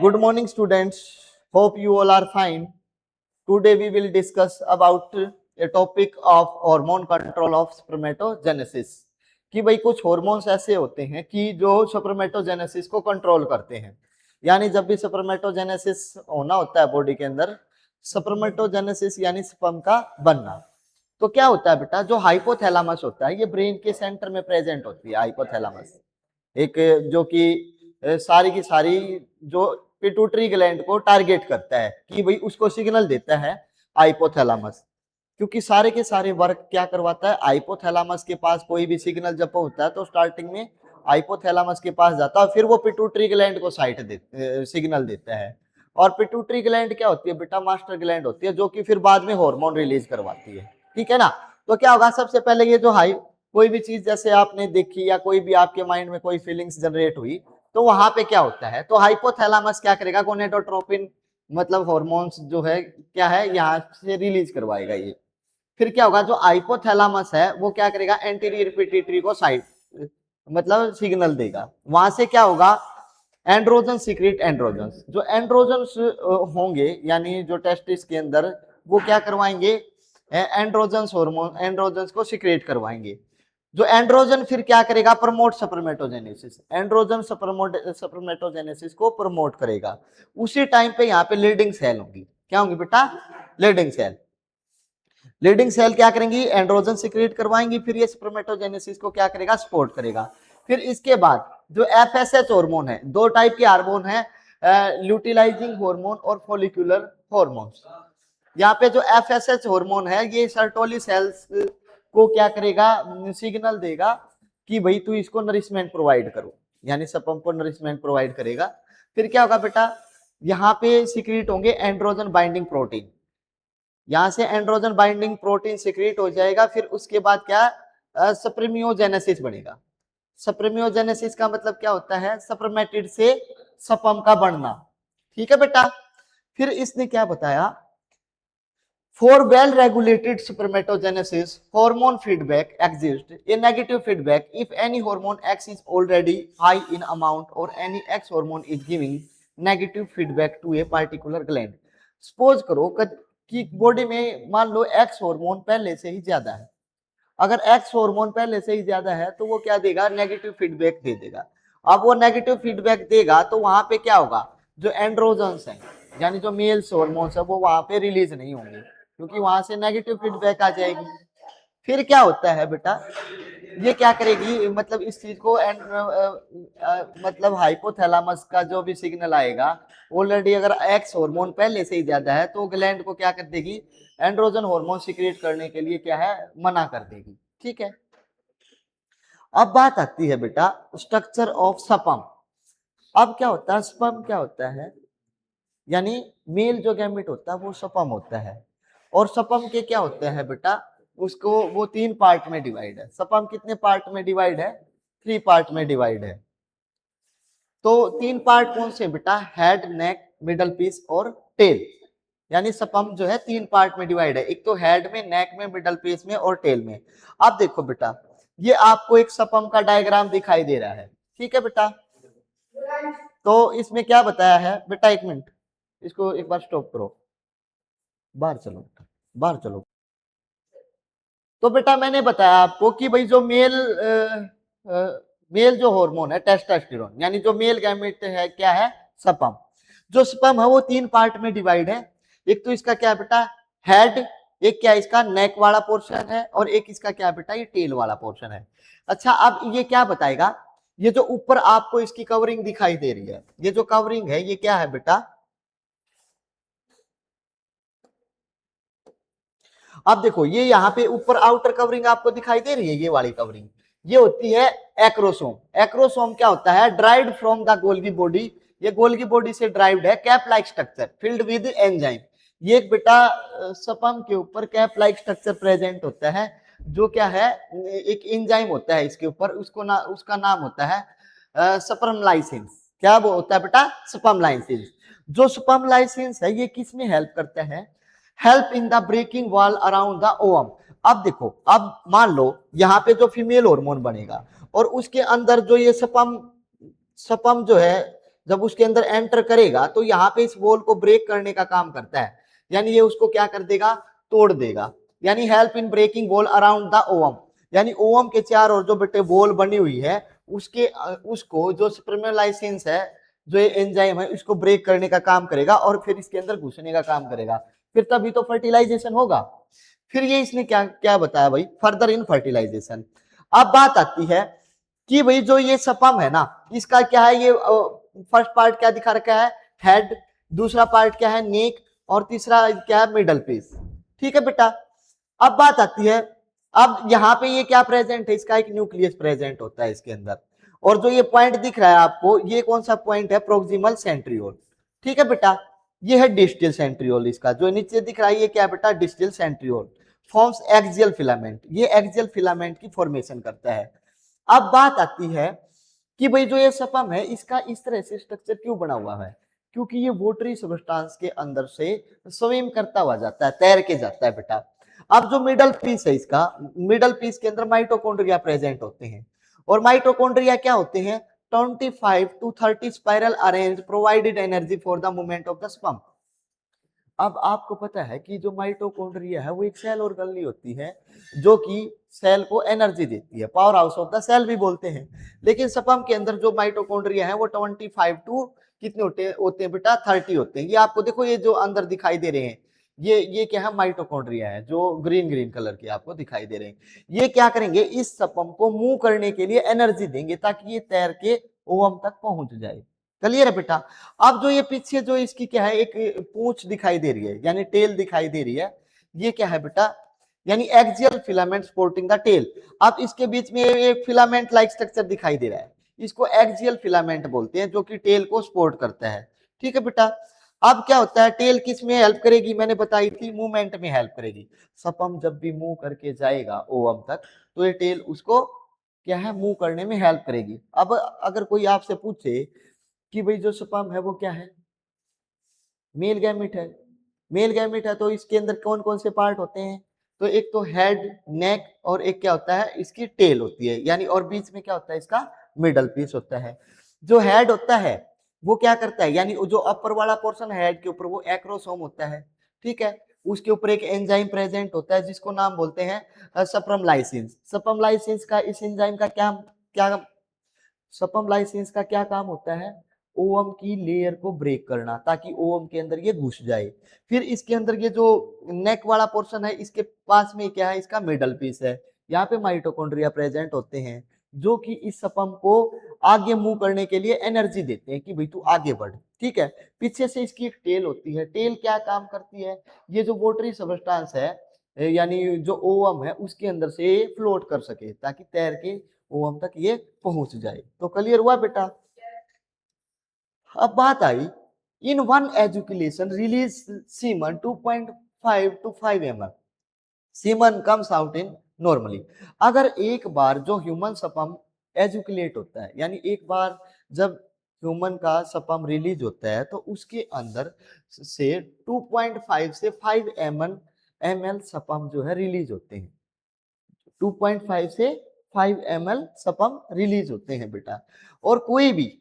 Good morning, students. Hope you all are fine. Today we will discuss about a topic of hormone control of spermatogenesis. कि भाई कुछ hormones ऐसे होते हैं कि जो स्पर्मेटोजेनेसिस को कंट्रोल करते हैं। यानी जब भी स्पर्मेटोजेनेसिस होना होता है बॉडी के अंदर, स्पर्मेटोजेनेसिस यानी स्पर्म का बनना, तो क्या होता है बेटा, जो हाइपोथैलेमस होता है ये ब्रेन के सेंटर में प्रेजेंट होती है। हाइपोथैलेमस एक जो कि सारी की सारी जो पिट्यूटरी ग्लैंड को टारगेट करता है कि भाई उसको सिग्नल देता है हाइपोथैलेमस, क्योंकि सारे के सारे वर्क क्या करवाता है हाइपोथैलेमस के पास। कोई भी सिग्नल जब होता है तो स्टार्टिंग में हाइपोथैलेमस के पास जाता है, फिर वो पिट्यूटरी ग्लैंड को सिग्नल देता है। और पिट्यूटरी ग्लैंड क्या होती है बेटा, मास्टर ग्लैंड होती है, जो कि फिर बाद में हार्मोन रिलीज करवाती है। ठीक है ना। तो क्या होगा, सबसे पहले ये जो कोई भी चीज जैसे आपने देखी या कोई भी आपके माइंड में कोई फीलिंग्स जनरेट हुई, तो वहां पे क्या होता है, तो हाइपोथैलेमस क्या करेगा, गोनेडोट्रोपिन मतलब हार्मोन्स जो है क्या है यहाँ से रिलीज करवाएगा ये। फिर क्या होगा, जो हाइपोथैलेमस है वो क्या करेगा, एंटीरियर पिट्यूटरी को साइड मतलब सिग्नल देगा। वहां से क्या होगा, एंड्रोजन सीक्रेट एंड्रोजन, जो एंड्रोजन्स होंगे यानी जो टेस्टिस के अंदर, वो क्या करवाएंगे, एंड्रोजन्स हार्मोन एंड्रोजन्स को सीक्रेट करवाएंगे। जो एंड्रोजन फिर क्या करेगा, प्रमोट स्पर्मेटोजेनेसिस, एंड्रोजन स्पर्मेटोजेनेसिस को प्रमोट करेगा। उसी टाइम पे यहाँ पे लीडिंग सेल होंगी। क्या होंगी बेटा, लीडिंग सेल। लीडिंग सेल क्या करेंगी, एंड्रोजन सीक्रेट करवाएंगी, फिर ये स्पर्मेटोजेनेसिस को क्या करेगा, सपोर्ट करेगा। फिर इसके बाद जो एफएसएच हार्मोन है, दो टाइप के हार्मोन है, ल्यूटिलाइजिंग हार्मोन और फॉलिकुलर हार्मोन। यहाँ पे जो एफएसएच हार्मोन है ये सर्टोली सेल्स को क्या करेगा, सिग्नल देगा कि भाई तू इसको नरिशमेंट प्रोवाइड करो, यानी स्पर्म को नरिशमेंट प्रोवाइड करेगा। फिर क्या होगा बेटा, यहाँ पे सीक्रेट होंगे एंड्रोजन बाइंडिंग प्रोटीन, यहां से एंड्रोजन बाइंडिंग प्रोटीन सीक्रेट हो जाएगा। फिर उसके बाद क्या, स्पर्मियोजेनेसिस बनेगा। स्पर्मियोजेनेसिस का मतलब क्या होता है, स्पर्मेटिड से स्पर्म का बनना। ठीक है बेटा। फिर इसने क्या बताया, for well regulated spermatogenesis hormone feedback exists, a negative feedback if any hormone X is already high in amount or any X hormone is giving negative feedback to a particular gland। Suppose करो कि body में मान लो X hormone पहले से ही ज्यादा है। अगर X hormone पहले से ही ज्यादा है तो वो क्या देगा, नेगेटिव फीडबैक दे देगा। अब वो नेगेटिव फीडबैक देगा तो वहां पे क्या होगा, जो एंड्रोजन्स है यानी जो मेल्स हार्मोन्स है वो वहां पे रिलीज नहीं होंगे, क्योंकि वहां से नेगेटिव फीडबैक आ जाएगी। फिर क्या होता है बेटा, ये क्या करेगी, मतलब इस चीज को मतलब हाइपोथैलेमस का जो भी सिग्नल आएगा, ऑलरेडी अगर एक्स हार्मोन पहले से ही ज्यादा है तो ग्लैंड को क्या कर देगी, एंड्रोजन हार्मोन सीक्रेट करने के लिए क्या है, मना कर देगी। ठीक है। अब बात आती है बेटा स्ट्रक्चर ऑफ स्पर्म। अब क्या होता है, स्पर्म क्या होता है, यानी मेल जो गैमेट होता है वो स्पर्म होता है। और स्पर्म के क्या होते हैं बेटा, उसको वो तीन पार्ट में डिवाइड है। स्पर्म कितने पार्ट में डिवाइड है, थ्री पार्ट में डिवाइड है। तो तीन पार्ट कौन से बेटा, हेड, नेक, मिडल पीस और टेल। यानी स्पर्म जो है तीन पार्ट में डिवाइड है, एक तो हेड में, नेक में, मिडल पीस में और टेल में। अब देखो बेटा, ये आपको एक स्पर्म का डायग्राम दिखाई दे रहा है। ठीक है बेटा। तो इसमें क्या बताया है बेटा, एक मिनट इसको एक बार स्टॉप करो, बाहर चलो, बाहर चलो। तो बेटा मैंने बताया आपको कि भाई जो मेल जो हार्मोन है टेस्टोस्टेरोन, यानी जो मेल गैमेट है क्या है, स्पर्म। जो स्पर्म है वो तीन पार्ट में डिवाइड है। एक तो इसका क्या है बेटा, हेड, एक क्या इसका नेक वाला पोर्शन है, और एक इसका क्या बेटा, ये टेल वाला पोर्शन है। अच्छा, अब ये क्या बताएगा, ये जो ऊपर आपको इसकी कवरिंग दिखाई दे रही है, ये जो कवरिंग है ये क्या है बेटा, अब देखो ये यहाँ पे ऊपर आउटर कवरिंग आपको दिखाई दे रही है, ये वाली कवरिंग ये होती है एक्रोसोम। एक्रोसोम क्या होता है, derived from the Golgi body, ये गोल्गी बॉडी से ड्राइव्ड है, cap like structure filled with enzyme. ये एक बेटा स्पर्म के ऊपर कैप लाइक स्ट्रक्चर प्रेजेंट होता है, जो क्या है, एक एंजाइम होता है इसके ऊपर, उसका नाम होता है स्पर्म लाइसिन। क्या वो होता है बेटा, स्पर्म लाइसिन। जो स्पर्म लाइसिन है ये किस में हेल्प करता है, help in the breaking wall around the ovum. अब देखो, अब मान लो यहाँ पे जो फीमेल हार्मोन बनेगा और उसके अंदर जो ये स्पर्म जो है जब उसके अंदर एंटर करेगा तो यहाँ पे इस वॉल को ब्रेक करने का काम करता है, यानी ये उसको क्या कर देगा, तोड़ देगा, यानी help in breaking wall around the ovum, यानी ओवम के चार और जो बेटे वॉल बनी हुई है उसके उसको जो स्पर्मेलाइसेंस है, जो ये एंजाइम है, इसको ब्रेक करने का काम करेगा और फिर इसके अंदर घुसने का काम करेगा, फिर तभी तो फर्टिलाइजेशन होगा। फिर ये इसने क्या क्या बताया भाई, फर्दर इन फर्टिलाइजेशन। अब बात आती है कि भाई जो ये सपम है ना, इसका क्या है, ये फर्स्ट पार्ट क्या दिखा रखा है, हेड, दूसरा पार्ट क्या है, नेक, और तीसरा क्या है, मिडल पीस। ठीक है बेटा। अब बात आती है, अब यहाँ पे ये क्या प्रेजेंट है, इसका एक न्यूक्लियस प्रेजेंट होता है इसके अंदर, और जो ये पॉइंट दिख रहा है आपको, ये कौन सा पॉइंट है, प्रोक्सिमल सेंट्रियोल। ठीक है बेटा। ये है डिस्टल सेंट्रियोल, इसका जो नीचे दिख रहा है ये क्या है बेटा, distal centriole forms axial filament, ये एक्सियल फिलामेंट की फॉर्मेशन करता है। अब बात आती है कि भाई जो ये सपम है इसका इस तरह से स्ट्रक्चर क्यों बना हुआ है, क्योंकि ये वोटरी सब्सटेंस के अंदर से स्विम करता हुआ जाता है, तैर के जाता है बेटा। अब जो मिडल पीस है इसका, मिडल पीस के अंदर माइटोकॉन्ड्रिया प्रेजेंट होते हैं, और माइटोकॉन्ड्रिया क्या होते हैं, 25 to 30 spiral arrange provided energy for the movement of the sperm. अब आपको पता है कि जो माइटोकॉन्ड्रिया है वो एक सेल ऑर्गेनली होती है जो कि सेल को एनर्जी देती है, power house of the cell भी बोलते हैं। लेकिन स्पर्म के अंदर जो माइटोकॉन्ड्रिया है वो 25 टू कितने होते हैं बेटा, 30 होते हैं। ये आपको देखो, ये जो अंदर दिखाई दे रहे हैं, ये क्या है, माइटोकॉन्ड्रिया है, जो ग्रीन ग्रीन कलर के आपको दिखाई दे रहे हैं। ये क्या करेंगे, इस स्पर्म को मूव करने के लिए एनर्जी देंगे ताकि ये तैर के ओवम तक पहुंच जाए। क्लियर है बेटा। अब जो ये पीछे जो इसकी क्या है, एक पूंछ दिखाई दे रही है, यानी टेल दिखाई दे रही है, ये क्या है बेटा, यानी axial filament supporting the tail. अब इसके बीच में एक फिलामेंट लाइक स्ट्रक्चर दिखाई दे रहा है, इसको एक्सियल फिलामेंट बोलते हैं, जो कि टेल को सपोर्ट करता है। ठीक है बेटा। अब क्या होता है, टेल किस में हेल्प करेगी, मैंने बताई थी, मूवमेंट में हेल्प करेगी। सपम जब भी मूव करके जाएगा ओवम तक तो ये टेल उसको क्या है, मूव करने में हेल्प करेगी। अब अगर कोई आपसे पूछे कि भाई जो स्पर्म है वो क्या है, मेल गैमेट है, मेल गैमेट है, तो इसके अंदर कौन कौन से पार्ट होते हैं, तो एक तो हेड, नेक, और एक क्या होता है, इसकी टेल होती है, यानी और बीच में क्या होता है, इसका मिडल पीस होता है। जो हेड होता है वो क्या करता है, यानी जो अपर वाला पोर्शन है हेड के ऊपर, वो एक्रोसोम होता है। ठीक है। उसके ऊपर एक एंजाइम प्रेजेंट होता है जिसको नाम बोलते हैं सप्रमलाइसिस। सप्रमलाइसिस का, इस एंजाइम का क्या क्या सप्रमलाइसिस का क्या काम होता है, ओवम की लेयर को ब्रेक करना ताकि ओवम के अंदर ये घुस जाए। फिर इसके अंदर ये जो नेक वाला पोर्शन है, इसके पास में क्या है, इसका मिडल पीस है, यहाँ पे माइटोकॉन्ड्रिया प्रेजेंट होते हैं जो कि इस सपम को आगे मूव करने के लिए एनर्जी देते हैं कि भाई तू आगे बढ़। ठीक है। पीछे से इसकी एक टेल होती है, टेल क्या काम करती है, ये जो वोटरी सबस्टांस है यानी जो ओवम है उसके अंदर से फ्लोट कर सके ताकि तैर के ओवम तक ये पहुंच जाए। तो क्लियर हुआ बेटा। अब बात आई, in one ejaculation release semen 2.5 to 5 ml, semen comes out in normally. अगर एक बार जो ह्यूमन सपम एजुकुलेट होता है, यानी एक बार जब ह्यूमन का सपम रिलीज होता है तो उसके अंदर से 2.5 से 5 ml सपम जो है रिलीज होते हैं, 2.5 से 5 ml सपम रिलीज होते हैं बेटा। और कोई भी,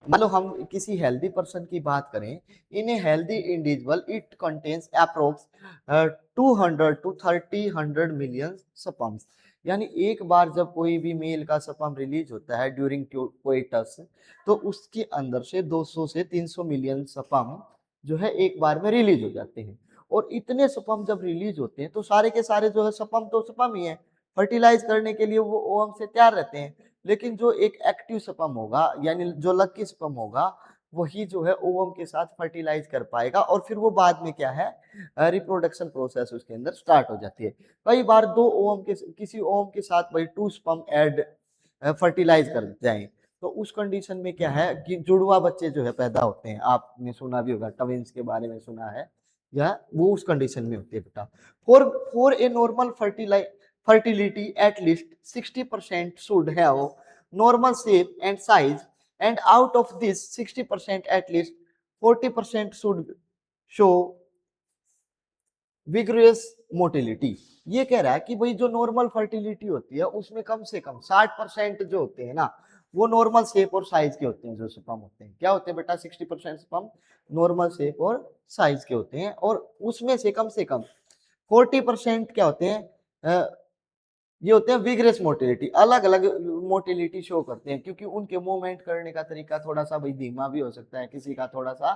मान लो हम किसी हेल्दी पर्सन की बात करें, in a healthy individual it contains approx 200 to 30 million sperms, यानी एक बार जब कोई भी मेल का सपम रिलीज होता है ड्यूरिंग कोइटस, तो उसके अंदर से 200 से 300 मिलियन सपम जो है एक बार में रिलीज हो जाते हैं। और इतने सपम जब रिलीज होते हैं तो सारे के सारे जो है सपम तो सपम ही है, फर्टिलाइज करने के लिए वो ओवम से तैयार रहते हैं। लेकिन जो एक एक्टिव स्पर्म होगा, यानी जो लकी स्पर्म होगा, वही जो है ओवम के साथ फर्टिलाइज कर पाएगा, और फिर वो बाद में क्या है, रिप्रोडक्शन प्रोसेस उसके अंदर स्टार्ट हो जाती है। कई बार दो ओवम के, किसी ओवम के साथ भाई 2 स्पर्म ऐड फर्टिलाइज कर जाएं, तो उस कंडीशन में क्या है कि जुड़वा बच्चे जो है पैदा होते हैं, आपने सुना भी होगा, ट्विंस के बारे में सुना है, या वो उस कंडीशन में होती है बेटा। For for a normal fertility at least 60% should have normal shape and size, and out of this 60% at least 40% should show vigorous motility। ये कह रहा है कि भाई जो नॉर्मल फर्टिलिटी होती है उसमें कम से कम 60% जो होते हैं ना, वो नॉर्मल शेप और साइज के होते हैं। जो स्पर्म होते हैं क्या होते हैं बेटा, 60% स्पर्म नॉर्मल शेप और साइज के होते हैं, और उसमें से कम 40% क्या होते हैं, ये होते हैं विग्रेस मोटिलिटी, अलग अलग मोटिलिटी शो करते हैं, क्योंकि उनके मूवमेंट करने का तरीका थोड़ा सा भाई धीमा भी हो सकता है, किसी का थोड़ा सा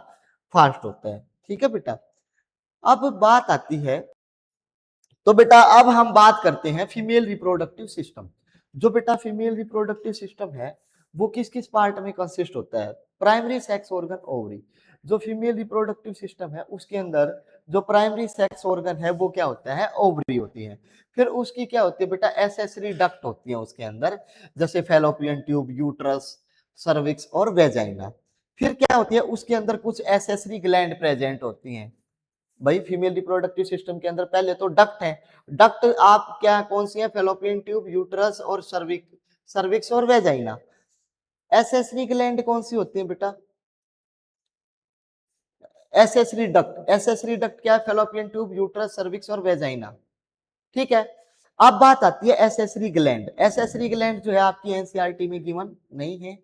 फास्ट होता है। ठीक है बेटा, अब बात आती है, तो बेटा अब हम बात करते हैं फीमेल रिप्रोडक्टिव सिस्टम। जो बेटा फीमेल रिप्रोडक्टिव सिस्टम है वो किस किस पार्ट में कंसिस्ट होता है। Primary sex organ, ovary. जो फीमेल रिप्रोडक्टिव सिस्टम है उसके अंदर जो प्राइमरी सेक्स ऑर्गन है वो क्या होता है, ओवरी होती है। फिर उसकी क्या होती है बेटा, एसेसरी डक्ट होती है उसके अंदर, जैसे फैलोपियन ट्यूब, यूट्रस, सर्विक्स और वेजाइना। फिर क्या होती है उसके अंदर कुछ एसेसरी ग्लैंड प्रेजेंट होती हैं। भाई फीमेल रिप्रोडक्टिव सिस्टम के अंदर पहले तो डक्ट है। डक्ट आप क्या कौन सी है, फेलोपियन ट्यूब, यूट्रस और सर्विक्स और वेजाइना। एसेसरी ग्लैंड कौन सी होती है बेटा, एसेसरी डक्ट क्या है, फेलोपियन ट्यूब, यूट्रस, सर्विक्स और वेजाइना। ठीक है, अब बात आती है एसेसरी ग्लैंड। एसेसरी ग्लैंड जो है आपकी एनसीईआरटी में गिवन नहीं है।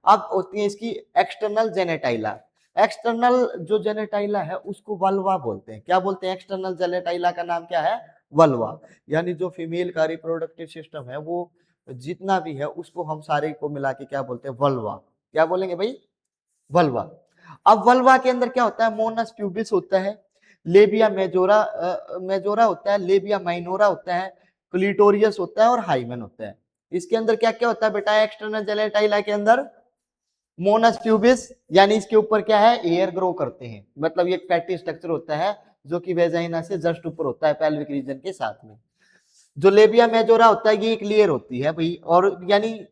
अब होती है इसकी एक्सटर्नल जेनेटाइला। एक्सटर्नल जो जेनेटाइला है उसको वल्वा बोलते हैं। क्या बोलते हैं, एक्सटर्नल जेनेटाइला का नाम क्या है, वल्वा। यानी जो फीमेल का रिप्रोडक्टिव सिस्टम है वो जितना भी है उसको हम सारे को मिला के क्या बोलते हैं, वल्वा। क्या बोलेंगे भाई, वल्वा। अब वल्वा के अंदर क्या होता है, मोनस प्यूबिस होता है, लेबिया मेजोरा होता है, लेबिया माइनोरा होता है, क्लिटोरियस होता है और हाइमेन होता है। इसके अंदर क्या क्या होता है बेटा, एक्सटर्नल जेनेटाइला के अंदर मोनस ट्यूबिस, यानी इसके ऊपर क्या है, एयर ग्रो करते हैं, मतलब ये फैटी स्ट्रक्चर होता है जो कि वेजाइना से जस्ट ऊपर होता है, पेल्विक रीजन के साथ में। जो लेबिया मेजोरा होता है ये एक लेयर होती है भाई, और यानी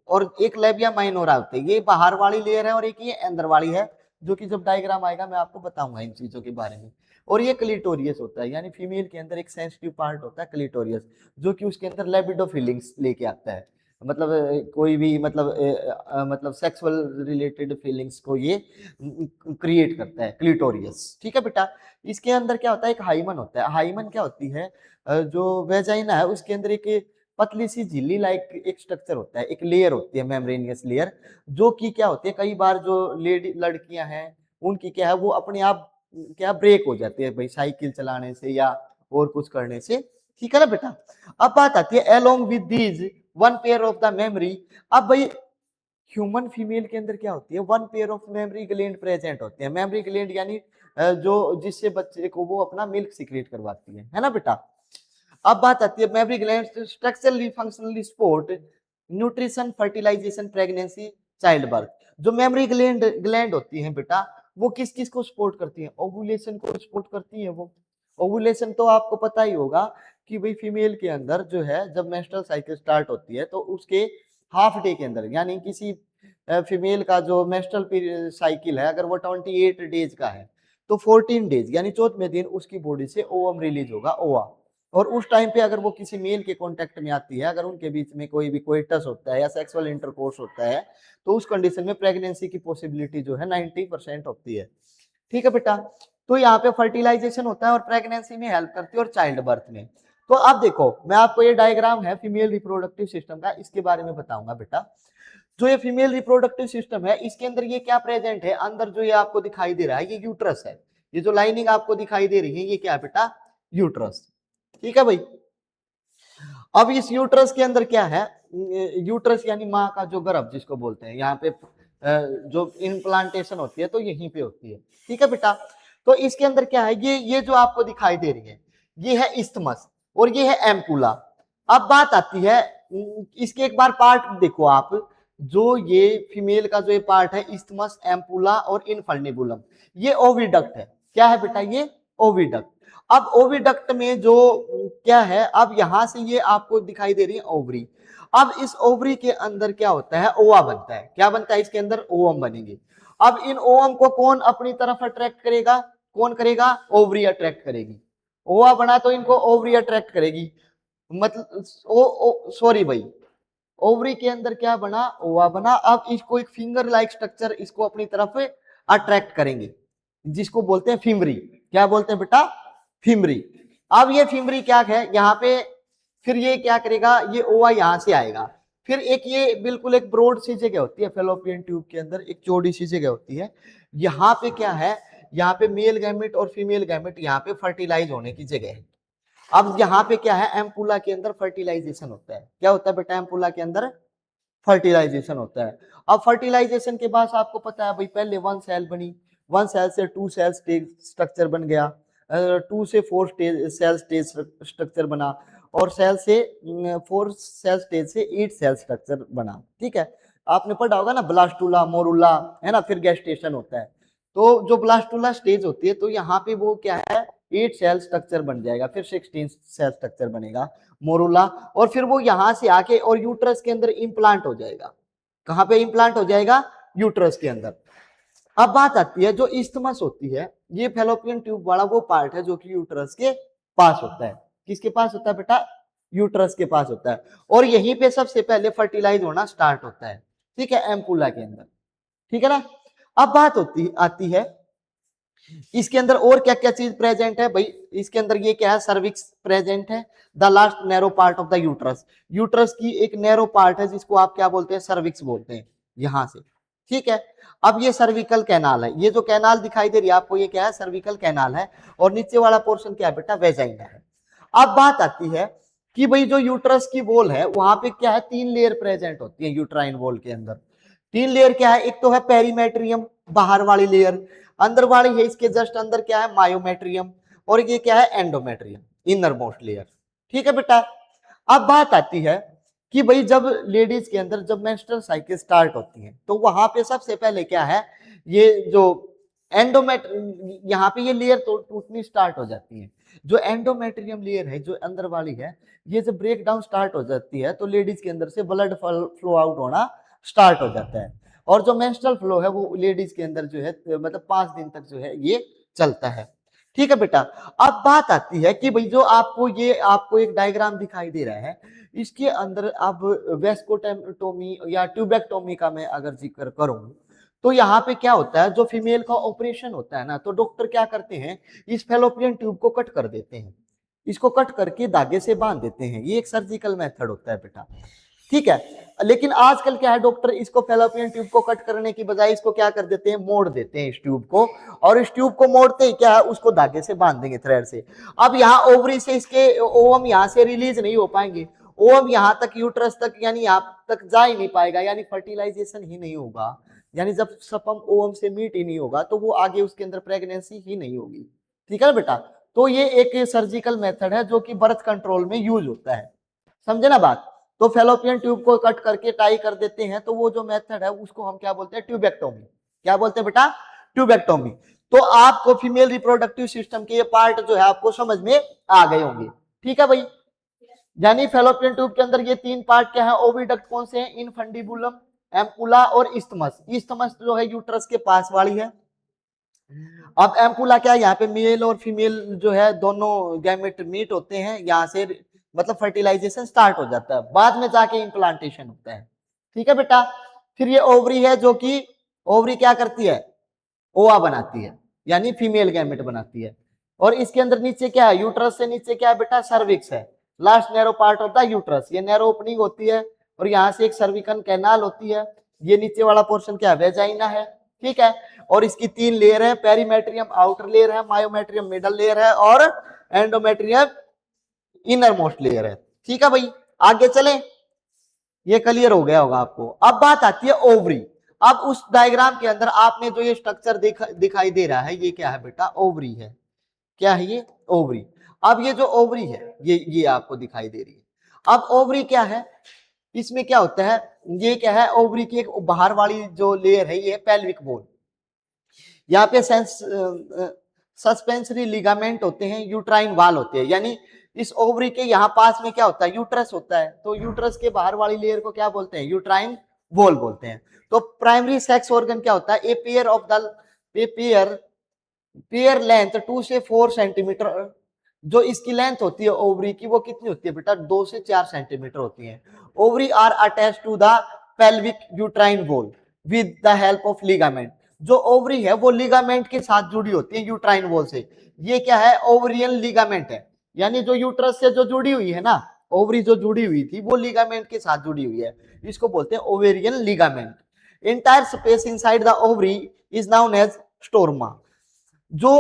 और एक लेबिया माइनोरा होती है, ये बाहर वाली लेयर है और एक ये अंदर वाली है, जो कि जब डायग्राम आएगा मैं आपको बताऊंगा इन चीजों के बारे में। और ये क्लिटोरियस होता है, यानी फीमेल के अंदर एक सेंसिटिव पार्ट होता है क्लिटोरियस, जो कि उसके अंदर लिबिडो फीलिंग्स लेके आता है, मतलब कोई भी मतलब सेक्सुअल रिलेटेड फीलिंग्स को ये क्रिएट करता है क्लिटोरियस। ठीक है बेटा, इसके अंदर क्या होता है, एक हाइमन होता है। हाइमन क्या होती है, जो वेजाइना है उसके अंदर एक पतली सी झिल्ली लाइक एक स्ट्रक्चर होता है, एक लेयर होती है, मेम्ब्रेनियस लेयर, जो कि क्या होती है, कई बार जो लेडी लड़कियां हैं उनकी क्या है वो अपने आप क्या ब्रेक हो जाती है भाई, साइकिल चलाने से या और कुछ करने से। ठीक है ना बेटा, अब बात आती है along with these one pair of the memory. अब भाई ह्यूमन फीमेल के अंदर क्या होती है, one pair of memory gland present होते हैं। मेमोरी ग्लैंड यानी जो जिससे बच्चे को वो अपना मिल्क सीक्रेट करवाती है ना बेटा। अब बात आती है mammary gland structurally functionally support nutrition, fertilisation, pregnancy, child birth. जो मेमोरी ग्लैंड होती है बेटा वो किस किस को सपोर्ट करती है, ओवुलेशन को सपोर्ट करती है वो। ओवुलेशन तो आपको पता ही होगा कि भाई फीमेल के अंदर जो है जब मेंस्ट्रुअल साइकिल स्टार्ट होती है तो उसके हाफ डे के अंदर, यानी किसी फीमेल का जो मेंस्ट्रुअल साइकिल है अगर वो 28 डेज का है तो 14 डेज यानी 14वें दिन उसकी बॉडी से ओवम रिलीज होगा, ओवा। और उस टाइम पे अगर वो किसी मेल के कांटेक्ट में आती है, अगर उनके बीच में कोई भी कोइटस होता है या सेक्सुअल इंटरकोर्स होता है, तो उस कंडीशन में प्रेगनेंसी की पॉसिबिलिटी जो है 90% होती है। ठीक है बेटा, तो यहाँ पे फर्टिलाइजेशन होता है और प्रेगनेंसी में हेल्प करती है और चाइल्ड बर्थ में। तो अब देखो मैं आपको ये डायग्राम है फीमेल रिप्रोडक्टिव सिस्टम का, इसके बारे में बताऊंगा बेटा। जो ये फीमेल रिप्रोडक्टिव सिस्टम है इसके अंदर ये क्या प्रेजेंट है, अंदर जो ये आपको दिखाई दे रहा है ये यूट्रस है। ये जो लाइनिंग आपको दिखाई दे रही है ये क्या है बेटा, यूट्रस। ठीक है भाई, अब इस यूट्रस के अंदर क्या है, यूट्रस यानी माँ का जो गर्भ जिसको बोलते हैं, यहाँ पे जो इम्प्लांटेशन होती है तो यहीं पे होती है। ठीक है बेटा, तो इसके अंदर क्या है, ये जो आपको दिखाई दे रही है ये है इस्थमस और ये है एम्पुला। अब बात आती है इसके एक बार पार्ट देखो आप, जो ये फीमेल का जो ये पार्ट है इस्थमस, एम्पुला और इनफर्निबुलम, ये ओविडक्ट है। क्या है बेटा, ये ओविडक्ट। अब ओविडक्ट में जो क्या है, अब यहां से ये आपको दिखाई दे रही है ओवरी। अब इस ओवरी के अंदर क्या होता है, ओवा बनता है। क्या बनता है, इसके अंदर ओवम बनेंगे। अब इन ओवम को कौन अपनी तरफ अट्रैक्ट करेगा, कौन करेगा, ओवरी अट्रैक्ट करेगी। ओवा बना तो इनको ओवरी अट्रैक्ट करेगी, मतलब सॉरी भाई, ओवरी के अंदर क्या बना, ओवा बना। अब इसको एक फिंगर लाइक स्ट्रक्चर इसको अपनी तरफ अट्रैक्ट करेंगे, जिसको बोलते हैं फिमरी। क्या बोलते हैं बेटा, फिमरी। अब ये फिमरी क्या है यहाँ पे, फिर ये क्या करेगा, ये ओवा यहां से आएगा, फिर एक ये बिल्कुल एक ब्रॉड सी जगह होती है फेलोपियन ट्यूब के अंदर, एक चौड़ी सी जगह होती है। यहाँ पे क्या है, यहाँ पे मेल गैमेट और फीमेल गैमेट यहाँ पे फर्टिलाइज होने की जगह है। अब यहाँ पे क्या है, एम्पुला के अंदर फर्टिलाइजेशन होता है। क्या होता है बेटा, एम्पुला के अंदर फर्टिलाइजेशन होता है। अब फर्टिलाइजेशन के बाद आपको पता है भाई, पहले वन सेल बनी, वन सेल से टू सेल स्ट्रक्चर बन गया, टू से फोर सेल स्टेज स्ट्रक्चर बना, और सेल से फोर सेल स्टेज से 8 सेल स्ट्रक्चर बना। ठीक है, आपने पढ़ा होगा ना ब्लास्टुला, मोरुला, है ना, फिर गेस्टेशन होता है। तो जो ब्लास्टुला स्टेज होती है, तो यहाँ पे वो क्या है, 8 सेल स्ट्रक्चर बन जाएगा, फिर 16 सेल स्ट्रक्चर बनेगा मोरुला, और फिर वो यहां से आके और यूट्रस के अंदर इंप्लांट हो जाएगा। कहां पे इंप्लांट हो जाएगा, यूट्रस के अंदर। अब बात आती है, जो इस्थमस होती है, ये फेलोपियन ट्यूब वाला वो पार्ट है जो कि यूट्रस के पास होता है। किसके पास होता है बेटा, यूट्रस के पास होता है, और यहीं पे सबसे पहले फर्टिलाइज होना स्टार्ट होता है। ठीक है, एम्पुला के अंदर। ठीक है ना। अब बात आती है इसके अंदर और क्या क्या चीज प्रेजेंट है भाई। इसके अंदर ये क्या है, सर्विक्स प्रेजेंट है, the last narrow part of the uterus. Uterus की एक नैरो पार्ट है जिसको आप क्या बोलते हैं, सर्विक्स बोलते हैं, यहां से। ठीक है, अब ये सर्विकल कैनाल है, ये जो कैनाल दिखाई दे रही है आपको, ये क्या है, सर्विकल कैनाल है, और नीचे वाला पोर्शन क्या है बेटा, वेजाइना है। अब बात आती है कि भाई जो यूट्रस की वॉल है, वहां पे क्या है, 3 लेयर प्रेजेंट होती है यूट्राइन वॉल के अंदर। 3 लेयर क्या है, एक तो है पेरीमेट्रियम, बाहर वाली लेयर, अंदर वाली है इसके जस्ट अंदर क्या है, मायोमेट्रियम, और ये क्या है, एंडोमेट्रियम, इनर मोस्ट लेयर। ठीक है बेटा। अब बात आती है कि भाई जब लेडीज के अंदर जब मेंस्ट्रुअल साइकिल स्टार्ट होती है, तो वहां पे सबसे पहले क्या है, ये जो यहाँ पे ये लेयर टूटनी स्टार्ट हो जाती है। जो एंडोमेट्रियम लेयर है, जो अंदर वाली है, ये जब ब्रेक डाउन स्टार्ट हो जाती है, तो लेडीज के अंदर से ब्लड फ्लो आउट होना स्टार्ट हो जाता है, और जो मेंस्ट्रुअल फ्लो है वो लेडीज के अंदर जो है मतलब 5 दिन तक जो है ये चलता है। ठीक है बेटा। अब बात आती है कि भाई जो आपको एक डायग्राम दिखाई दे रहा है, इसके अंदर अब वेस्कोटोमी या ट्यूबेक्टोमी का मैं अगर जिक्र करूं, तो यहाँ पे क्या होता है, जो फीमेल का ऑपरेशन होता है ना, तो डॉक्टर क्या करते हैं, इस फेलोपियन ट्यूब को कट कर देते हैं, इसको कट करके धागे से बांध देते हैं। ये एक सर्जिकल मेथड होता है बेटा। ठीक है, लेकिन आजकल क्या है, डॉक्टर इसको फेलोपियन ट्यूब को कट करने की बजाय इसको क्या कर देते हैं, मोड़ देते हैं इस ट्यूब को, और इस ट्यूब को मोड़ते ही क्या है, उसको धागे से बांध देंगे, थ्रेड से। अब यहाँ ओवरी से इसके ओवम यहाँ से रिलीज नहीं हो पाएंगे, ओवम यहाँ तक, यूट्रस तक, यानी यहाँ तक जा ही नहीं पाएगा, यानी फर्टिलाइजेशन ही नहीं होगा, यानी जब स्पर्म ओवम से मीट ही नहीं होगा, तो वो आगे उसके अंदर प्रेगनेंसी ही नहीं होगी। ठीक है ना बेटा। तो ये एक सर्जिकल मेथड है जो कि बर्थ कंट्रोल में यूज होता है, समझे ना बात। तो फेलोपियन ट्यूब को कट करके टाई कर देते हैं, तो वो जो मेथड है उसको हम क्या बोलते हैं, ट्यूबेक्टोमी। क्या बोलते हैं बेटा, ट्यूबेक्टोमी। तो आपको फीमेल रिप्रोडक्टिव सिस्टम के ये पार्ट जो है आपको समझ में आ गए होंगे। ठीक है भाई, यानी फेलोपियन ट्यूब के अंदर ये 3 पार्ट क्या है, ओविडक्ट कौन से हैं, इनफंडिबुलम, एम्पुला और इस्थमस। इस्थमस जो है यूट्रस के पास वाली है। अब एम्पुला क्या है, यहाँ पे मेल और फीमेल जो है दोनों गैमेट मीट होते हैं, यहाँ से मतलब फर्टिलाइजेशन स्टार्ट हो जाता है, बाद में जाके इम्प्लांटेशन होता है। ठीक है बेटा। फिर ये ओवरी है, जो कि ओवरी क्या करती है, ओवा बनाती है, यानी फीमेल गैमेट बनाती है, और इसके अंदर नीचे क्या है, यूट्रस से नीचे क्या है बेटा, सर्विक्स है, last narrow part of the uterus. ये नैरो ओपनिंग होती है, और यहाँ से एक सर्विकल कैनाल होती है। ये नीचे वाला पोर्शन क्या है, वेजाइना है। ठीक है, और इसकी 3 लेयर है, पेरीमेट्रियम आउटर लेयर है, मायोमेट्रियम मिडल लेयर है, और एंडोमेट्रियम इनर मोस्ट लेयर है। ठीक है भाई, आगे चले, ये क्लियर हो गया होगा आपको। अब बात आती है ओवरी। अब उस डायग्राम के अंदर आपने जो ये स्ट्रक्चर दिखाई दे रहा है, ये क्या है बेटा, ओवरी है। क्या है ये, ओवरी। अब ये जो ओवरी है, ये आपको दिखाई दे रही है। अब ओवरी क्या है, इसमें क्या होता है, ये क्या है, ओवरी की एक बाहर वाली जो लेयर है, ये पेल्विक बोन। यहाँ पे सस्पेंसरी लिगामेंट होते हैं, यूट्राइन वाल होते हैं, यानी इस ओवरी के यहाँ पास में क्या होता है, यूट्रस होता है। तो यूट्रस के बाहर वाली लेयर को क्या बोलते हैं, यूट्राइन वॉल बोलते हैं। तो प्राइमरी सेक्स ऑर्गन क्या होता है, a pair of the pair length 2 से 4 सेंटीमीटर। जो इसकी लेंथ होती है ओवरी की, वो कितनी होती है बेटा, 2 से 4 सेंटीमीटर होती है। Ovary are attached to the pelvic uterine wall with the help of ligament. जो ओवरी है वो लिगामेंट के साथ जुड़ी होती है यूट्राइन वॉल से। ये क्या है, ओवरियन लिगामेंट है, यानी जो यूट्रस से जो जुड़ी हुई है ना, ओवरी जो जुड़ी हुई थी वो लिगामेंट के साथ जुड़ी हुई है, इसको बोलते हैं ovarian ligament. Entire space inside the ovary is known as stroma. जो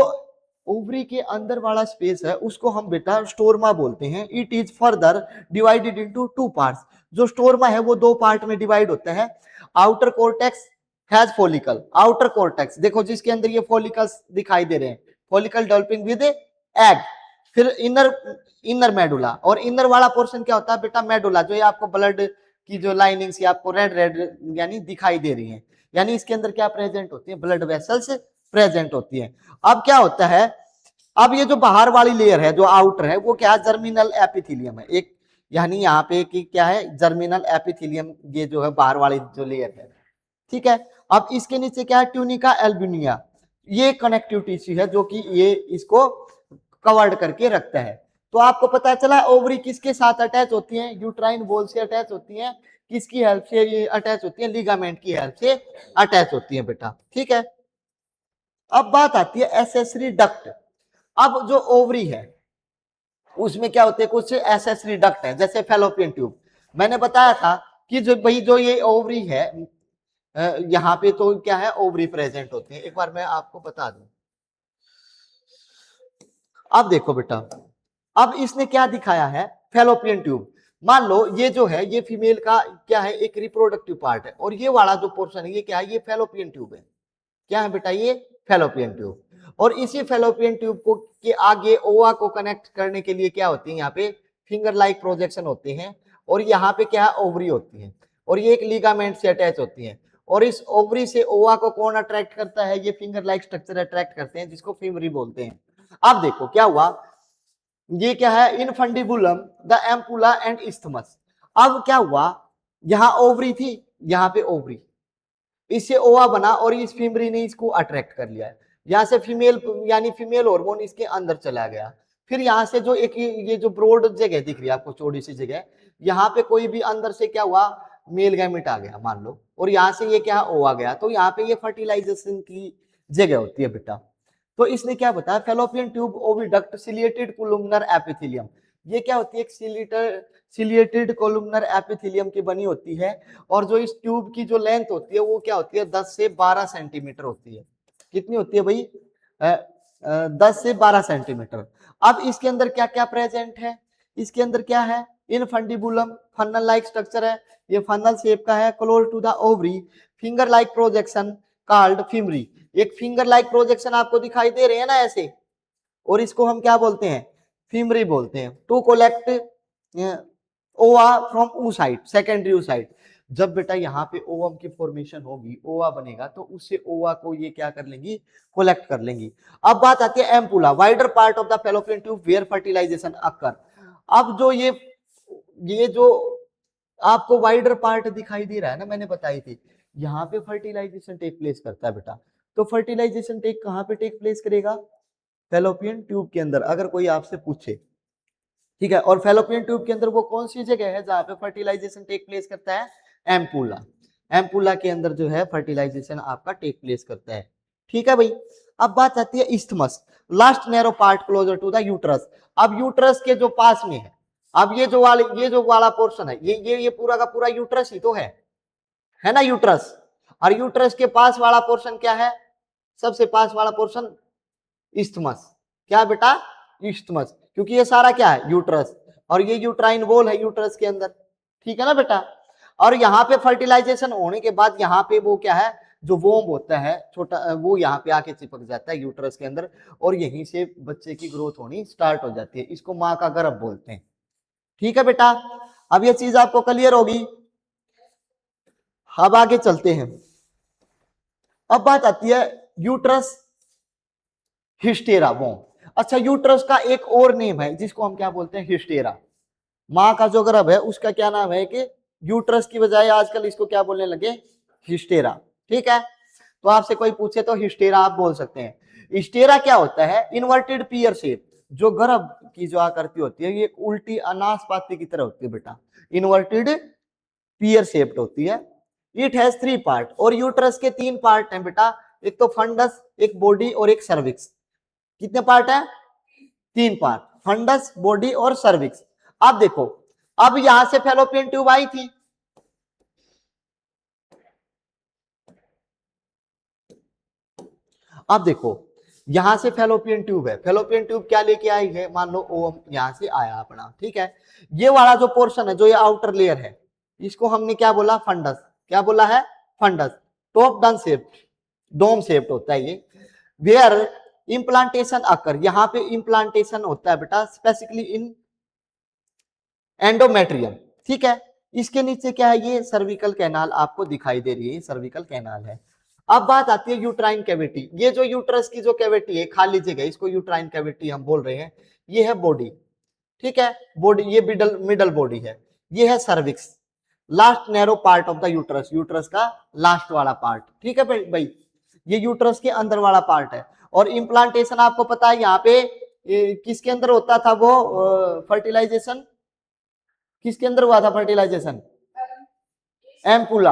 ओवरी के अंदर वाला स्पेस है उसको हम बेटा स्टोरमा बोलते हैं। It is further divided into two parts. जो स्टोरमा है वो दो पार्ट में डिवाइड होता है। Outer cortex has follicle. Outer cortex देखो जिसके अंदर ये फॉलिकल्स दिखाई दे रहे हैं, फॉलिकल डेवलपिंग विद एग। फिर इनर मेडुला, और इनर वाला पोर्शन क्या होता है बेटा मेडुला, जो ये आपको ब्लड की जो लाइनिंग्स आपको रेड रेड यानी दिखाई दे रही है, यानी इसके अंदर क्या प्रेजेंट होती है, ब्लड वेसल्स प्रेजेंट होती है। अब क्या होता है, अब ये जो बाहर वाली लेयर है जो आउटर है वो क्या है, जर्मिनल एपिथेलियम है एक, यानी यहाँ पे कि क्या है जर्मिनल एपिथेलियम, ये जो है बाहर वाली जो लेयर है, ठीक है। अब इसके नीचे क्या है, ट्यूनिका एल्बुमिना, ये कनेक्टिव टिश्यू है जो कि ये इसको कवर्ड करके रखता है। तो आपको पता चला ओवरी किसके साथ अटैच होती है, यूट्राइन वॉल से अटैच होती है, किसकी हेल्प से ये अटैच होती है, लिगामेंट की हेल्प से अटैच होती है बेटा, ठीक है। अब बात आती है एसेसरी डक्ट। अब जो ओवरी है उसमें क्या होते हैं, कुछ एसेसरी डक्ट है, जैसे फेलोपियन ट्यूब। मैंने बताया था कि जो भाई जो ये ओवरी है यहाँ पे तो क्या है ओवरी प्रेजेंट होते हैं। एक बार मैं आपको बता दूं, अब देखो बेटा, अब इसने क्या दिखाया है, फेलोपियन ट्यूब। मान लो ये जो है ये फीमेल का क्या है, एक रिप्रोडक्टिव पार्ट है, और ये वाला जो पोर्शन है ये क्या है, ये फेलोपियन ट्यूब है। क्या है बेटा, ये फेलोपियन ट्यूब। और इसी फेलोपियन ट्यूब को के आगे ओवा को कनेक्ट करने के लिए क्या होती है, यहाँ पे फिंगर लाइक प्रोजेक्शन होते हैं, और यहाँ पे क्या है ओवरी होती है, और ये एक लिगामेंट से अटैच होती है। और इस ओवरी से ओवा को कौन अट्रैक्ट करता है, ये फिंगर लाइक स्ट्रक्चर अट्रैक्ट करते हैं, जिसको फिमरी बोलते हैं। अब देखो क्या हुआ, ये क्या है, infundibulum the ampulla and isthmus. अब क्या हुआ, यहां ओवरी थी, यहां पे ओवरी, इससे ओवा बना और इस फीमरी ने इसको अट्रैक्ट कर लिया। यहां से फीमेल यानी फीमेल हार्मोन इसके अंदर चला गया। फिर यहां से जो एक ये जो ब्रॉड जगह दिख रही है आपको, चौड़ी सी जगह, यहाँ पे कोई भी अंदर से क्या हुआ, मेल गैमेट आ गया मान लो, और यहाँ से ये क्या ओवा गया, तो यहाँ पे ये फर्टिलाइजेशन की जगह होती है बेटा। तो इसने क्या बताया, fallopian tube oviduct ciliated columnar epithelium, ये क्या होती है, सिलिएटेड कोलुमनर एपिथेलियम की बनी होती है। और जो इस ट्यूब की जो लेंथ होती है वो क्या होती है, 10 से 12 सेंटीमीटर होती है। कितनी होती है भाई, 10 से 12 सेंटीमीटर। अब इसके अंदर क्या क्या प्रेजेंट है, इसके अंदर क्या है, इनफंडिबुलम फनल लाइक स्ट्रक्चर है, ये फनल शेप का है, close to the ovary, finger like projection called fimbriae. एक फिंगर लाइक प्रोजेक्शन आपको दिखाई दे रहे हैं ना ऐसे, और इसको हम क्या बोलते हैं, फिमरी बोलते हैं। टू कोलेक्ट ओवा फ्रॉम ऊ साइड, सेकेंडरी ऊ साइड। जब बेटा यहाँ पे ओवम की फॉर्मेशन होगी, ओवा बनेगा, तो उससे ओवा को ये क्या कर लेंगी, कोलेक्ट कर लेंगी। अब बात आती है ampulla, wider part of the Fallopian tube where fertilisation occur. अब जो ये जो आपको वाइडर पार्ट दिखाई दे रहा है ना, मैंने बताई थी, यहाँ पे फर्टिलाइजेशन टेक प्लेस करता है बेटा। तो फर्टिलाइजेशन टेक कहाँ पे टेक प्लेस करेगा, फेलोपियन ट्यूब के अंदर, अगर कोई आपसे पूछे, ठीक है। और फेलोपियन ट्यूब के अंदर वो कौन सी जगह है जहां पे फर्टिलाइजेशन टेक प्लेस करता है, एम्पुला। एम्पुला के अंदर जो है फर्टिलाइजेशन आपका टेक प्लेस करता है, ठीक है भाई। अब बात आती है isthmus, last narrow part closer to the uterus. अब यूट्रस के जो पास में है, अब ये जो वाला पोर्शन है, ये पूरा का पूरा यूट्रस ही तो है ना यूट्रस। और यूट्रस के पास वाला पोर्शन क्या है, सबसे पास वाला पोर्शन इस्थमस। क्या बेटा, इस्थमस, क्योंकि ये सारा क्या है यूट्रस, और ये यूट्राइन वॉल है यूट्रस के अंदर, ठीक है ना बेटा। और यहाँ पे फर्टिलाइजेशन होने के बाद यहाँ पे वो क्या है, जो वोम होता है छोटा, वो यहाँ पे आके चिपक जाता है यूट्रस के अंदर, और यहीं से बच्चे की ग्रोथ होनी स्टार्ट हो जाती है। इसको माँ का गर्भ बोलते हैं, ठीक है बेटा। अब ये चीज आपको क्लियर होगी। अब आगे चलते हैं। अब बात आती है यूट्रस हिस्टेरा वोम। अच्छा, यूट्रस का एक और नेम है जिसको हम क्या बोलते हैं, हिस्टेरा। माँ का जो गर्भ है उसका क्या नाम है, कि यूट्रस की बजाय आजकल इसको क्या बोलने लगे, हिस्टेरा, ठीक है। तो आपसे कोई पूछे तो हिस्टेरा आप बोल सकते हैं। हिस्टेरा क्या होता है, इन्वर्टेड पियर शेप, जो गर्भ की जो आकृति होती है ये उल्टी अनासपाती की तरह होती है बेटा, इन्वर्टेड पियर शेप्ड होती है। इट हैज 3 पार्ट, और यूट्रस के 3 पार्ट हैं बेटा, एक तो फंडस, एक बॉडी और एक सर्विक्स। कितने पार्ट है, 3 पार्ट, फंडस, बॉडी और सर्विक्स। अब देखो अब यहां से फैलोपियन ट्यूब आई थी, अब देखो यहां से फैलोपियन ट्यूब है, फैलोपियन ट्यूब क्या लेके आई है, मान लो ओम यहां से आया अपना, ठीक है। ये वाला जो पोर्शन है, जो ये आउटर लेयर है, इसको हमने क्या बोला, फंडस, क्या बोला है, fundus. Top dome shape, dome shaped होता है ये। वेयर इम्प्लांटेशन अकर, यहाँ पे इम्प्लांटेशन होता है बेटा स्पेसिफिकली इन एंडोमेट्रियम, ठीक है। इसके नीचे क्या है, ये सर्विकल कैनाल आपको दिखाई दे रही है, सर्विकल कैनाल है। अब बात आती है यूट्राइन कैविटी, ये जो यूट्रस की जो कैविटी है, खाली जगह, इसको यूट्राइन कैविटी हम बोल रहे हैं। ये है बॉडी, ठीक है, बॉडी, ये मिडल मिडल बॉडी है। ये है cervix, last narrow part of the uterus, uterus का लास्ट वाला पार्ट, ठीक है भाई, ये यूट्रस के अंदर वाला पार्ट है। और इम्प्लांटेशन आपको पता है यहाँ पे किसके अंदर होता था, वो फर्टिलाइजेशन किसके अंदर हुआ था, फर्टिलाइजेशन एम्पुला।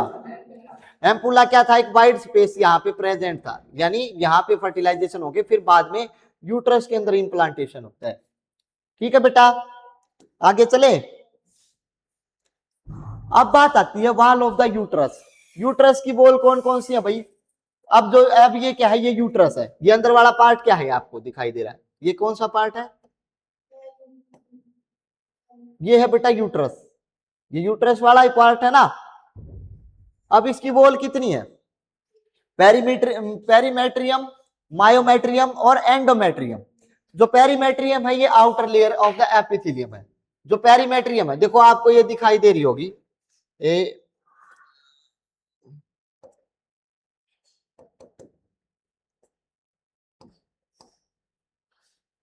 एम्पुला क्या था, एक वाइड स्पेस यहाँ पे प्रेजेंट था, यानी यहाँ पे फर्टिलाइजेशन हो गया, फिर बाद में यूट्रस के अंदर इम्प्लांटेशन होता है, ठीक है बेटा। आगे चले, अब बात आती है wall of the uterus. Uterus की वॉल कौन कौन सी है भाई, अब ये क्या है, ये यूट्रस है, ये अंदर वाला पार्ट क्या है आपको दिखाई दे रहा है, ये कौन सा पार्ट है, ये है बेटा यूट्रस, ये यूट्रस वाला ही पार्ट है ना। अब इसकी वॉल कितनी है, पेरीमेट्रियम, मायोमेट्रियम और एंडोमेट्रियम। जो पेरीमेट्रियम है ये outer layer of the epithelium है, जो पेरीमेट्रियम है देखो आपको ये दिखाई दे रही होगी,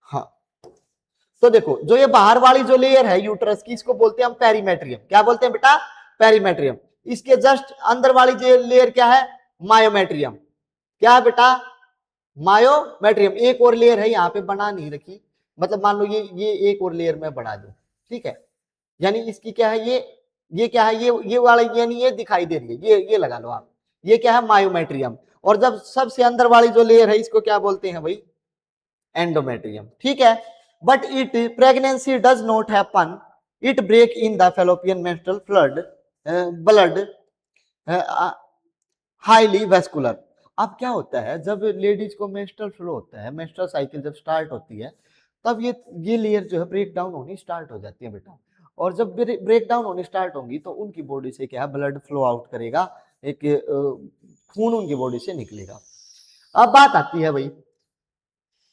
हाँ, तो देखो जो ये बाहर वाली जो लेयर है यूट्रस की, इसको बोलते हैं हम पेरीमेट्रियम, क्या बोलते हैं बेटा, पेरीमेट्रियम। इसके जस्ट अंदर वाली जो लेयर क्या है, मायोमेट्रियम, क्या है बेटा, मायोमेट्रियम। एक और लेयर है यहाँ पे बना नहीं रखी, मतलब मान लो ये एक और लेयर में बना दो, ठीक है, यानी इसकी क्या है, ये क्या है, ये वाला, यानी ये दिखाई दे रही है, ये लगा लो आप, ये क्या है, मायोमेट्रियम। और जब सबसे अंदर वाली जो लेयर है, इसको क्या बोलते हैं भाई, एंडोमेट्रियम, ठीक है। But it pregnancy does not happen, it break in the fallopian menstrual blood highly vascular. अब क्या होता है, जब लेडीज को मेंस्ट्रुअल फ्लो होता है, मेंस्ट्रुअल साइकिल जब स्टार्ट होती है, तब ये लेयर जो है ब्रेक डाउन होनी स्टार्ट हो जाती है बेटा। और जब ब्रेक डाउन होनी स्टार्ट होंगी तो उनकी बॉडी से क्या है, ब्लड फ्लो आउट करेगा, एक खून उनकी बॉडी से निकलेगा। अब बात आती है भाई,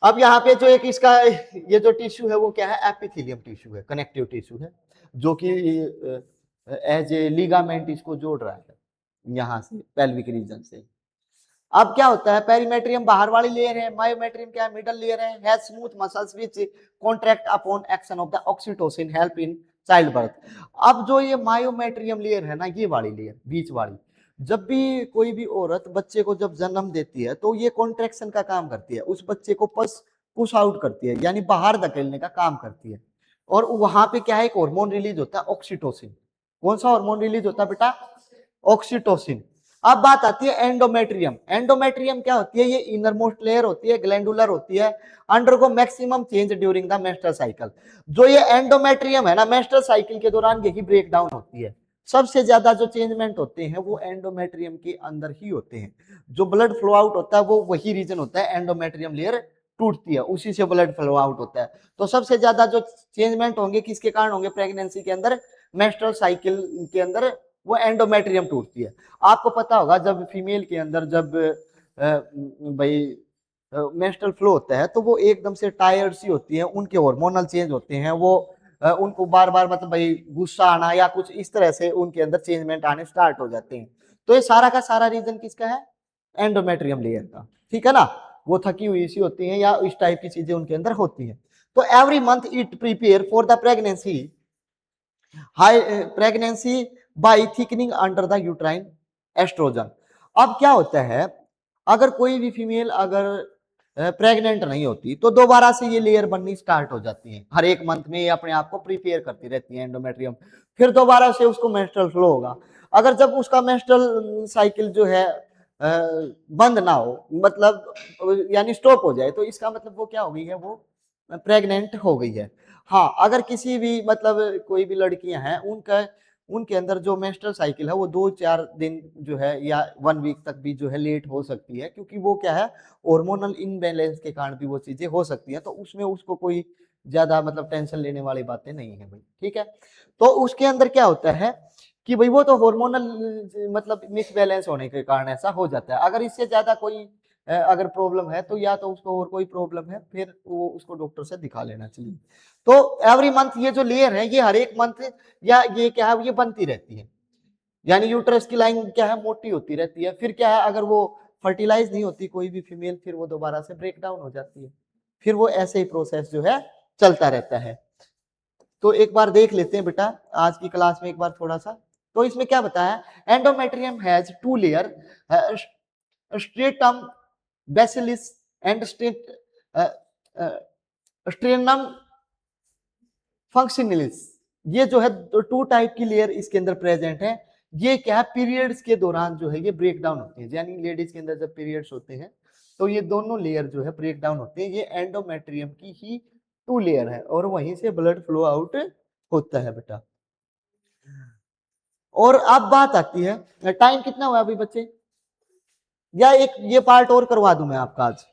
अब यहाँ पे जो एक इसका ये जो टिश्यू है वो क्या है, एपिथेलियम टिश्यू है, कनेक्टिव टिश्यू है, जो कि एज ए लिगामेंट इसको जोड़ रहा है यहाँ से पेल्विक रीजन से। अब क्या होता है, पेरीमेट्रियम बाहर वाली लेयर है, मायोमेट्रियम क्या है, मिडल लेयर है, has smooth muscles which contract upon action of the oxytocin help in child birth. अब जो ये मायोमेट्रियम लेयर है ना, ये वाली लेयर बीच वाली, जब भी कोई भी औरत बच्चे को जब जन्म देती है तो ये कॉन्ट्रैक्शन का काम करती है, उस बच्चे को पुश आउट करती है, यानी बाहर धकेलने का काम करती है। और वहां पे क्या है, एक हार्मोन रिलीज होता है ऑक्सीटोसिन। कौन सा हार्मोन रिलीज होता है बेटा, ऑक्सीटोसिन। अब बात आती है एंडोमेट्रियम। एंडोमेट्रियम क्या होती है, ये इनर मोस्ट लेयर होती है, ग्लैंडुलर होती है, undergo maximum change during the menstrual cycle. जो ये एंडोमेट्रियम है ना, मेंस्ट्रुअल साइकिल के दौरान यही ब्रेक डाउन होती है। सबसे ज्यादा जो चेंजमेंट होते हैं वो एंडोमेट्रियम के अंदर ही होते हैं। जो ब्लड फ्लो आउट होता है वो वही रीजन होता है, एंडोमेट्रियम लेयर टूटती है, उसी से ब्लड फ्लो आउट होता है। तो सबसे ज्यादा जो चेंजमेंट होंगे किसके कारण होंगे, प्रेगनेंसी के अंदर, मेंस्ट्रुअल साइकिल के अंदर, वो एंडोमेट्रियम टूटती है। आपको पता होगा जब फीमेल के अंदर जब भाई मेंस्ट्रुअल फ्लो होता है तो वो एकदम से टायर्ड सी होती है, उनके हार्मोनल चेंज होते हैं, वो उनको बार बार मतलब भाई गुस्सा आना या कुछ इस तरह से उनके अंदर चेंजमेंट आने स्टार्ट हो जाते हैं। तो ये सारा का सारा रीजन किसका है, एंडोमेट्रियम लेयर का, ठीक है ना। वो थकी हुई सी होती है या इस टाइप की चीजें उनके अंदर होती है। तो every month it prepare for the pregnancy, high pregnancy by thickening under the uterine oestrogen. अब क्या होता है, अगर कोई भी फीमेल अगर प्रेग्नेंट नहीं होती तो दोबारा से ये लेयर बननी स्टार्ट हो जाती है, हर एक मंथ में ये अपने आप को प्रिपेयर करती रहती है एंडोमेट्रियम, फिर दोबारा से उसको मेंस्ट्रुअल फ्लो होगा। अगर जब उसका मेंस्ट्रुअल साइकिल जो है बंद ना हो, मतलब यानी स्टॉप हो जाए, तो इसका मतलब वो क्या हो गई है, वो प्रेग्नेंट हो गई है। हाँ, अगर किसी भी मतलब कोई भी लड़कियां हैं उनका उनके अंदर जो मेंस्ट्रुअल साइकिल है वो 2-4 दिन जो है या 1 वीक तक भी जो है लेट हो सकती है, क्योंकि वो क्या है हार्मोनल इनबैलेंस के कारण भी वो चीजें हो सकती हैं, तो उसमें उसको कोई ज्यादा मतलब टेंशन लेने वाली बातें नहीं है भाई, ठीक है। तो उसके अंदर क्या होता है कि भाई वो तो हार्मोनल मतलब मिसबैलेंस होने के कारण ऐसा हो जाता है। अगर इससे ज्यादा कोई अगर प्रॉब्लम है तो या तो उसको और कोई प्रॉब्लम है, फिर वो उसको डॉक्टर से दिखा लेना चाहिए। तो एवरी मंथ ये जो लेयर है ये हर एक मंथ या ये क्या है ये बनती रहती है, यानी यूट्रस की लाइन क्या है मोटी होती रहती है। फिर क्या है अगर वो फर्टिलाइज नहीं होती कोई भी फीमेल, फिर वो दोबारा से ब्रेक डाउन हो जाती है, फिर वो ऐसे ही प्रोसेस जो है चलता रहता है। तो एक बार देख लेते हैं बेटा आज की क्लास में एक बार थोड़ा सा। तो इसमें क्या बताया, endometrium has 2 layer, stratum basalis and stratum functionalis. ये जो है 2 टाइप की लेयर इसके अंदर प्रेजेंट है। ये क्या है पीरियड्स के दौरान जो है ये ब्रेक डाउन होती है, यानी लेडीज के अंदर जब पीरियड्स होते हैं तो ये दोनों लेयर जो है ब्रेक डाउन होते हैं। ये एंडोमेट्रियम की ही 2 लेयर है और वहीं से ब्लड फ्लो आउट होता है बेटा। और अब बात आती है, टाइम कितना हुआ अभी बच्चे, या एक ये पार्ट और करवा दूं मैं आपका आज,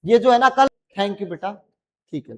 ये जो है ना कल। थैंक यू बेटा, ठीक है।